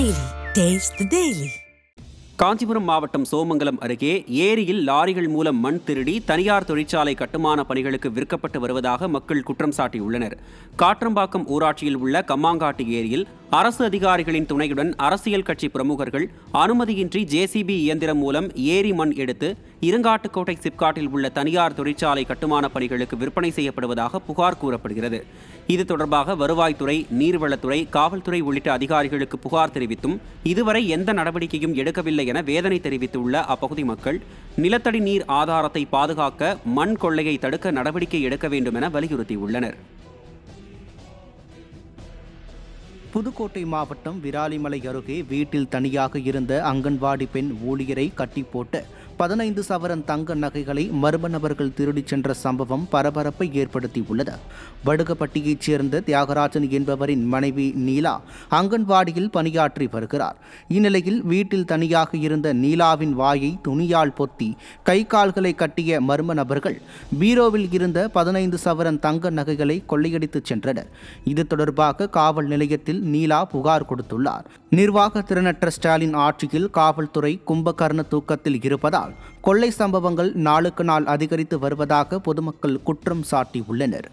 Daily. Taste the Daily. Kanchipuram மாவட்டம் சோமங்கலம் அருகே ஏரியில் லாரிகள் மூலம் மண் திருடி தனியார் தொழிற்சாலை கட்டுமான பணிகளுக்கு விற்கப்பட்டு வருவதாக மக்கள் குற்றம் சாட்டியுள்ளனர். காற்றம்பாக்கம் ஊராட்சியில் உள்ள கம்மாங்காட்டு ஏரியில் அரசு அதிகாரிகளின் துணையுடன் அரசியல் கட்சி பிரமுகர்கள் அனுமதியின்றி ஜேசிபி இயந்திரம் மூலம் ஏரி மண் எடுத்து இருங்காட்டுக்கோட்டை சிப்காட்டில் உள்ள தனியார் தொழிற்சாலை கட்டுமான பணிகளுக்கு விற்பனை செய்யப்படுவதாக புகார் கூறப்படுகிறது. இது தொடர்பாக வருவாய்த்துறை, நீர்வளத்துறை, காவல்துறை உள்ளிட்ட அதிகாரிகளுக்கு புகார் தெரிவித்தும் இதுவரை எந்த நடவடிக்கையும் எடுக்கவில்லை என வேதனை தெரிவித்துள்ள அப்பகுதி மக்கள் நிலத்தடி நீர் ஆதாரத்தை பாதுகாக்க மண் கொள்ளையை தடுக்க நடவடிக்கை எடுக்க வேண்டும் என வலியுறுத்தியுள்ளனர். புதுக்கோட்டை மாவட்டம் விராலிமலை அருகே வீட்டில் தனியாக இருந்த அங்கன்வாடி பெண் ஊழியரை கட்டி போட்டு 15 சவரன் தங்க நகைகளை மர்ம நபர்கள் திருடிச் சென்ற சம்பவம் பரபரப்பை ஏற்படுத்தியுள்ளது. வடுகப்பட்டியைச் சேர்ந்த தியாகராஜன் என்பவரின் மனைவி நீலா அங்கன்வாடியில் பணியாற்றி வருகிறார். இந்நிலையில் வீட்டில் தனியாக இருந்த நீலாவின் வாயை துணியால் பொத்தி கை கால்களை கட்டிய மர்ம நபர்கள் பீரோவில் இருந்த 15 சவரன் தங்க நகைகளை கொள்ளையடித்துச் சென்றனர். இது தொடர்பாக காவல் நிலையத்தில் நீலா புகார் கொடுத்துள்ளார். நிர்வாக திறனற்ற ஸ்டாலின் ஆட்சியில் காவல்துறை கும்பகர்ண தூக்கத்தில் இருப்பதால் கொள்ளை சம்பவங்கள் நாளுக்கு நாள் அதிகரித்து வருவதாக பொதுமக்கள் குற்றம் சாட்டியுள்ளனர்.